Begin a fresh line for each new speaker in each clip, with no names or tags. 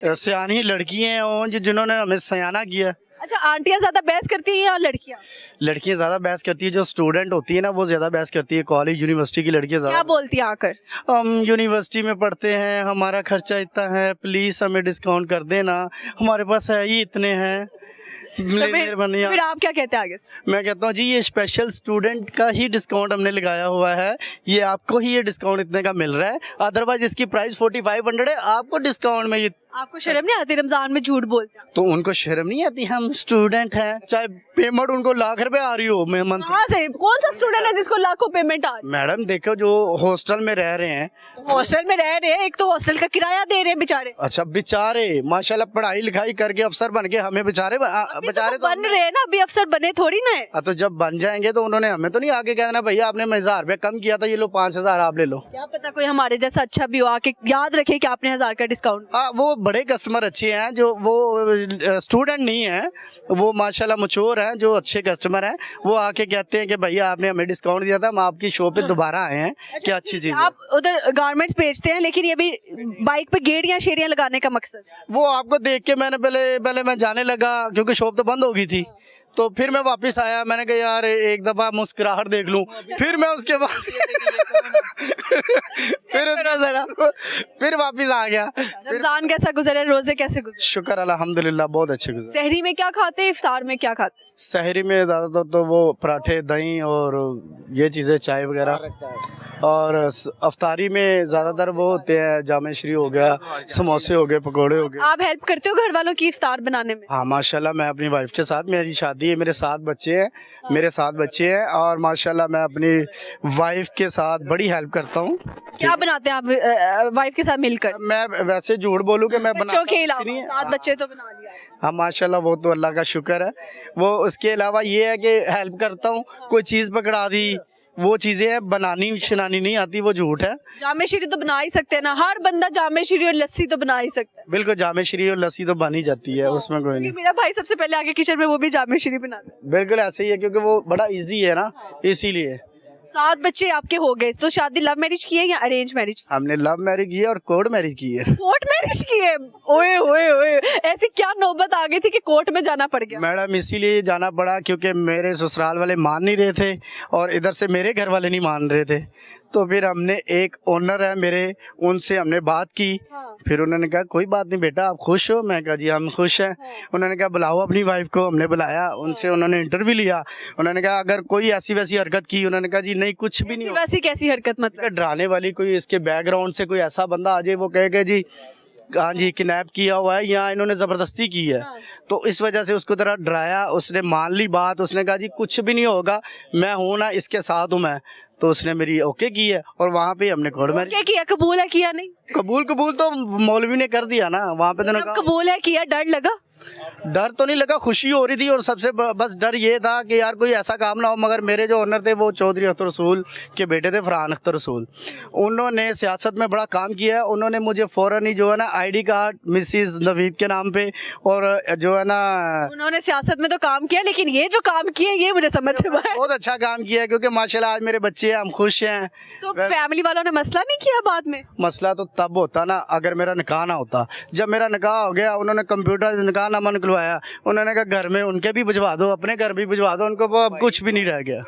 सियानी लड़की हैं और जिन्होंने हमें सयाना किया।
अच्छा, आंटियां ज्यादा बहस करती हैं या लड़कियां?
लड़कियां ज़्यादा बहस करती है, जो स्टूडेंट होती है ना वो ज़्यादा बहस करती है। कॉलेज यूनिवर्सिटी की लड़कियां
क्या
ज़्यादा।
बोलती हैं आकर?
हम यूनिवर्सिटी में पढ़ते हैं, हमारा खर्चा इतना है, प्लीज़ हमें डिस्काउंट कर देना, हमारे पास है ही इतने हैं,
तो
मेहरबानी।
फिर आप क्या कहते हैं आगे से?
मैं कहता हूँ जी ये स्पेशल स्टूडेंट का ही डिस्काउंट हमने लगाया हुआ है, ये आपको ही ये डिस्काउंट इतने का मिल रहा है, अदरवाइज इसकी प्राइस 4500 है, आपको डिस्काउंट में ये।
आपको शर्म नहीं आती रमजान में झूठ बोलते हैं?
तो उनको शर्म नहीं आती? हम स्टूडेंट हैं, चाहे पेमेंट उनको लाख रुपए आ रही हो, मैं मंथ।
कहाँ से? कौन सा स्टूडेंट है जिसको लाखों पेमेंट आ रही
मैडम देखो, जो हॉस्टल में रह रहे हैं।
है? हॉस्टल में रह रहे हैं, एक तो हॉस्टल का किराया दे रहे हैं बेचारे।
अच्छा, बेचारे माशाल्लाह पढ़ाई लिखाई करके अफसर बन के हमें बेचारे बेचारे
तो बन रहे हैं ना, अभी अफसर बने थोड़ी ना है।
तो जब बन जाएंगे तो उन्होंने हमें तो नहीं आगे कहना भैया आपने 1000 रुपया कम किया था, ये लो 5000 आप ले लो।
क्या पता कोई हमारे जैसा अच्छा भी हो, आके याद रखे कि आपने 1000 का डिस्काउंट।
हाँ, वो बड़े कस्टमर अच्छे हैं, जो वो स्टूडेंट नहीं है, वो माशाल्लाह मचोर हैं, जो अच्छे कस्टमर हैं, वो आके कहते हैं कि भैया आपने हमें डिस्काउंट दिया था, हम आपकी शॉप पे दोबारा आए हैं। क्या अच्छी चीज़ है।
आप उधर गारमेंट्स बेचते हैं, लेकिन ये भी बाइक पे गेड़ियां शेड़ियां लगाने का मकसद?
वो आपको देख के मैंने पहले मैं जाने लगा, क्योंकि शॉप तो बंद हो गई थी, तो फिर मैं वापस आया, मैंने कहा यार एक दफ़ा मुस्कुराहट देख लूं, फिर मैं उसके बाद फिर वापस आ गया।
रमजान कैसा गुजरे, रोजे कैसे गुजरे?
शुक्र अल्हम्दुलिल्लाह बहुत अच्छे गुजरे।
सहरी में क्या खाते हैं, इफ्तार में क्या खाते हैं?
शहरी में ज़्यादातर तो वो पराठे, दही और ये चीज़ें, चाय वगैरह, और अफ्तारी में ज़्यादातर वो होते हैं जामे श्री हो गया, समोसे हो गए, पकोड़े हो गए।
आप हेल्प करते हो घर वालों की इफ्तार बनाने में?
हाँ माशाल्लाह, मैं अपनी वाइफ के साथ, मेरी शादी है, मेरे 7 बच्चे हैं, और माशाल्लाह मैं अपनी वाइफ के साथ बड़ी हेल्प करता हूँ।
क्या बनाते हैं आप वाइफ के साथ मिलकर?
मैं वैसे झूठ बोलूँ कि मैं
बच्चों के
बनाता
अलावा 7 बच्चे तो बना लिया।
हाँ माशाल्लाह, वो तो अल्लाह का शुक्र है। वो उसके अलावा ये है कि हेल्प करता हूँ, कोई चीज़ पकड़ा दी, वो चीज़ें बनानी शनानी नहीं आती, वो झूठ है।
जामे शीरी तो बना ही सकते हैं ना, हर बंदा जामे शीरी और लस्सी तो बना ही सकता है।
बिल्कुल, जामे श्री और लस्सी तो बन ही जाती है, उसमें कोई नहीं।
मेरा भाई सबसे पहले आगे किचन में वो भी जामे शीरी बनाता है।
बिल्कुल ऐसे ही है, क्योंकि वो बड़ा इजी है ना, इसीलिए।
7 बच्चे आपके हो गए, तो शादी लव मैरिज की है या अरेंज मैरिज?
हमने लव मैरिज की है और कोर्ट मैरिज की है।
कोर्ट मैरिज की है? ओए ओए ओए, ऐसी क्या नौबत आ गई थी कि कोर्ट में जाना पड़ गया?
मैडम इसीलिए जाना पड़ा क्योंकि मेरे ससुराल वाले मान नहीं रहे थे और इधर से मेरे घर वाले नहीं मान रहे थे, तो फिर हमने एक ओनर है मेरे, उनसे हमने बात की।
हाँ।
फिर उन्होंने कहा कोई बात नहीं बेटा, आप खुश हो? मैं कहा जी हम खुश हैं। उन्होंने कहा बुलाओ अपनी वाइफ को, हमने बुलाया, उनसे उन्होंने इंटरव्यू लिया। उन्होंने कहा अगर कोई ऐसी वैसी हरकत की, उन्होंने कहा जी नहीं कुछ भी नहीं।
वैसी कैसी हरकत मतलब?
डराने वाली कोई, इसके बैकग्राउंड से कोई ऐसा बंदा आ जाए वो कहे कि जी हाँ जी किडनैप किया हुआ है या इन्होंने ज़बरदस्ती की है, तो इस वजह से उसको तरह डराया। उसने मान ली बात, उसने कहा जी कुछ भी नहीं होगा, मैं हूँ ना, इसके साथ हूँ मैं। तो उसने मेरी ओके की है और वहाँ पे हमने कोर्ट में
क्या किया, कबूल है किया नहीं?
कबूल तो मौलवी ने कर दिया ना वहाँ पे। तो
कबूल है किया, डर लगा?
डर तो नहीं लगा, खुशी हो रही थी, और सबसे बस डर ये था कि यार कोई ऐसा काम ना हो। मगर मेरे जो ओनर थे वो चौधरी अख्तर रसूल के बेटे थे, फरहान अख्तर रसूल, उन्होंने सियासत में बड़ा काम किया है। उन्होंने मुझे फ़ौरन ही जो है ना आईडी कार्ड मिसिस नवीद के नाम पे, और जो है ना
उन्होंने सियासत में तो काम किया, लेकिन ये जो काम किया ये मुझे समझ से बाहर।
बहुत अच्छा काम किया है, क्योंकि माशाल्लाह आज मेरे बच्चे हैं, हम खुश हैं।
तो फैमिली वालों ने मसला नहीं किया बाद में?
मसला तो तब होता ना अगर मेरा निकाह ना होता। जब मेरा निकाह हो गया, उन्होंने कंप्यूटर निकाहनामा निकलवाया, उन्होंने कहा घर में उनके भी भिजवा दो, अपने घर भी भिजवा दो, उनको अब कुछ भी नहीं रह गया।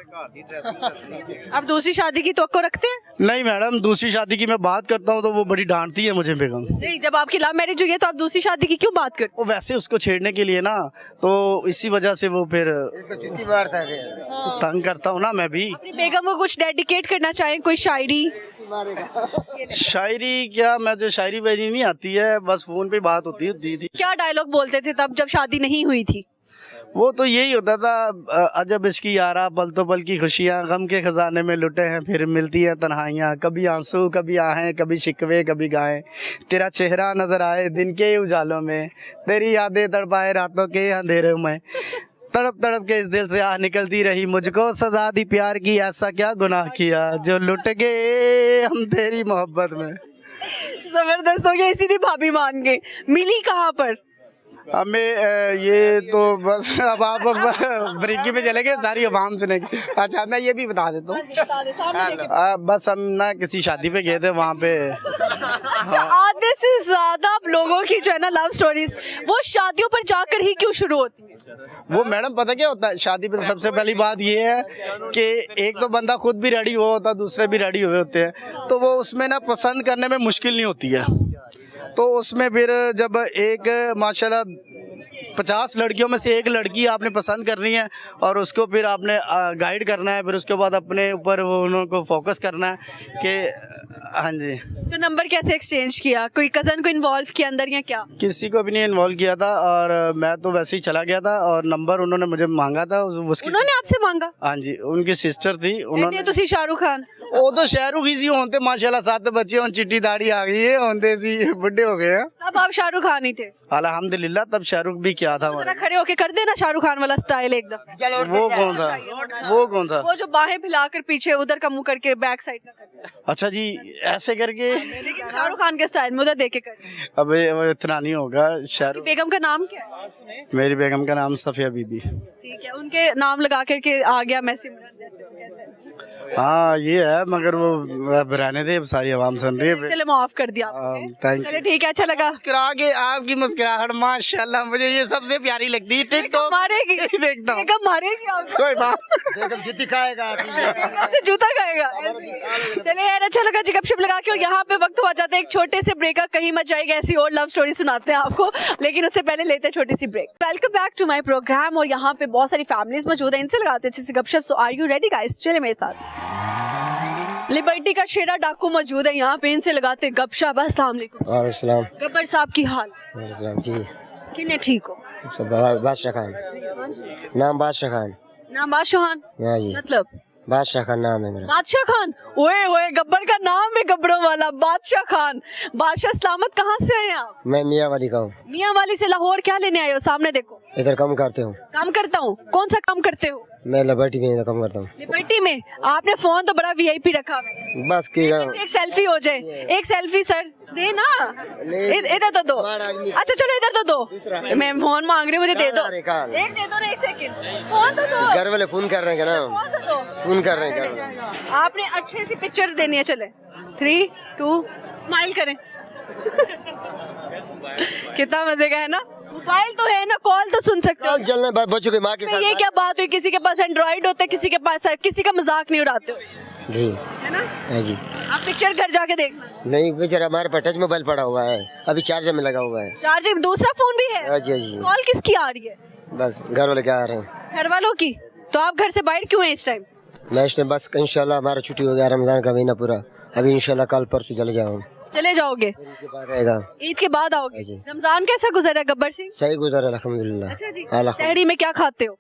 अब दूसरी शादी की तवक्को रखते हैं?
नहीं मैडम, दूसरी शादी की मैं बात करता हूँ तो वो बड़ी डांटती है मुझे बेगम।
नहीं, जब आपकी लव मैरिज हुई है तो आप दूसरी शादी की क्यों बात करते?
वो वैसे उसको छेड़ने के लिए ना, तो इसी वजह से वो फिर तंग करता हूँ ना मैं भी।
अपनी बेगम को कुछ डेडिकेट करना चाहें, कोई शायरी?
शायरी क्या, मैं जो शायरी वायरी नहीं आती है, बस फोन पे बात होती थी।
क्या डायलॉग बोलते थे तब जब शादी नहीं हुई थी?
वो तो यही होता था, अजब इसकी यारा पल तो पल की खुशियाँ, गम के खजाने में लुटे हैं फिर मिलती हैं तन्हाइयाँ, कभी आंसू कभी आहें, कभी शिकवे कभी गाएं, तेरा चेहरा नजर आए दिन के उजालों में, तेरी यादें तड़पाए रातों के अंधेरे में, तड़प तड़प के इस दिल से आह निकलती रही, मुझको सजा दी प्यार की, ऐसा क्या गुनाह किया जो लुट गए हम तेरी मोहब्बत में।
जबरदस्त हो गया, इसीलिए भाभी मान गए। मिली कहाँ पर?
हमें ये तो बस अब आप ब्रेकी में चले गए, सारी आवाम सुनेगी। अच्छा मैं ये भी बता देता हूँ, बस हम ना किसी शादी पे गए थे, वहाँ पे
आधे से ज्यादा लोगों की जो है ना लव स्टोरीज वो शादियों पर जाकर ही क्यों शुरू होती है?
वो मैडम पता क्या होता है, शादी पे सबसे पहली बात ये है कि एक तो बंदा खुद भी रेडी हुआ होता है, दूसरे भी रेडी हुए होते हैं, तो वो उसमें ना पसंद करने में मुश्किल नहीं होती है। तो उसमें फिर जब एक माशाल्लाह 50 लड़कियों में से एक लड़की आपने पसंद करनी है और उसको फिर आपने गाइड करना है, फिर उसके बाद अपने ऊपर वो उनको फोकस करना है कि हाँ जी।
तो नंबर कैसे एक्सचेंज किया? कोई कजन को इन्वॉल्व किया अंदर या क्या?
किसी को भी नहीं इन्वॉल्व किया था और मैं तो वैसे ही चला गया था और नंबर उन्होंने मुझे मांगा था उसकी।
उन्होंने आपसे मांगा?
हाँ जी, उनकी सिस्टर थी। उन्होंने
तो शाहरुख खान
वो तो शाहरुख ही सी होते माशाल्लाह, 7 बच्चे और चिट्टी दाढ़ी आ गई है, होते सी बुढ़े हो गए हैं।
तब आप शाहरुख खान ही थे?
अल्हम्दुलिल्लाह, तब शाहरुख भी क्या था।
जरा खड़े होके कर देना शाहरुख खान वाला स्टाइल एकदम।
वो कौन था? वो कौन था?
वो जो बाहें फैलाकर पीछे उधर का मुंह करके बैक साइड का करके।
अच्छा जी, ऐसे करके
शाहरुख खान के स्टाइल में उधर देख के कर।
अब इतना नहीं होगा। शाहरुख
बेगम का नाम क्या है?
मेरी बेगम का नाम सफिया बीबी।
ठीक है, उनके नाम लगा करके आ गया मैं सिमरन जैसे वो कहते हैं।
हाँ ये है, मगर वो रहने दे, सारी आवाम सुन रही है।
चले माफ कर दिया।
थैंक
चले ठीक है, अच्छा लगा।
मुस्कुरा के आपकी मुस्कुराहट माशाल्लाह मुझे ये सबसे प्यारी लगती है। टिकटॉक
मारेगी,
देखता हूँ।
बेगम मारेगी आपको।
कोई बात
बेगम जूती खाएगा,
से जूता खाएगा। चले यार, अच्छा लगा जी गपशप लगा के। और यहाँ पे वक्त हो जाता है एक छोटे से ब्रेक का, कहीं मत जाएगा, ऐसी और लव स्टोरी सुनाते हैं आपको, लेकिन उससे पहले लेते हैं छोटी सी break. Welcome back to my programme. और यहाँ पे बहुत सारी फैमिलीज मौजूद है, इनसे लगाते हैं अच्छी सी गपशप। सो आर यू रेडी गाइस? चले मेरे साथ। लिबर्टी का शेरा डाकू मौजूद है यहाँ पे, इनसे लगाते गपशप। अस्सलाम वालेकुम। गब्बर साहब की हाल
जी?
किन्ने ठीक हो?
बादशाह खान नाम, बादशाह खान
नाम बादशाह खान?
हाँ जी,
मतलब
बादशाह खान नाम है मेरा।
बादशाह खान? ओए ओए, गब्बर का नाम है गब्बरों वाला, बादशाह खान। बादशाह सलामत, कहाँ से आए आप?
मैं मियाँ वाली का हूँ।
मियाँ वाली से लाहौर क्या लेने आए हो? सामने देखो।
इधर काम करते हूँ।
काम करता हूँ? कौन सा काम करते हो?
मैं लिबर्टी में काम करता हूँ।
लिबर्टी में? आपने फोन तो बड़ा वीआईपी रखा है।
बस की
एक सेल्फी हो जाए, एक सेल्फी सर दे ना। इधर तो दो। अच्छा चलो इधर तो दो। मैं फोन मांग रही हूँ, मुझे दे दो। एक दे दो ना, एक सेकंड। फोन तो दो।
घर वाले फोन कर रहे हैं ना?
फोन तो दो।
फोन कर रहे हैं घर।
आपने अच्छे सी पिक्चर देनी है। चले 3, 2 स्माइल करें। कितना मजे का है ना। मोबाइल तो है ना, कॉल तो सुन सकते हो।
चलना बच्चों की माँ के साथ।
ये क्या बात हुई? किसी के पास एंड्रॉइड होता है, किसी के पास, किसी का मजाक नहीं उड़ाते हो
जी,
है ना?
हाँ जी।
आप पिक्चर घर जाके देखना।
नहीं बेचारा, हमारे पास टच मोबाइल पड़ा हुआ है, अभी चार्जर में लगा हुआ है।
चार्जिंग? दूसरा फोन भी है?
हाँ जी, हाँ जी।
कॉल किसकी आ रही है?
बस घर वाले क्या आ रहे हैं?
घर वालों की। तो आप घर से बाहर क्यों हैं इस टाइम?
मैं इस टाइम बस इंशाल्लाह हमारा छुट्टी हो गया, रमजान का महीना पूरा, अभी इंशाल्लाह कल परसों चले जाऊँ।
चले जाओगे? ईद के बाद आओगे? रमजान कैसा गुजरा गब्बर सिंह?
सही गुजरा अल्हम्दुलिल्लाह।
अच्छा जी। सहरी में क्या खाते हो?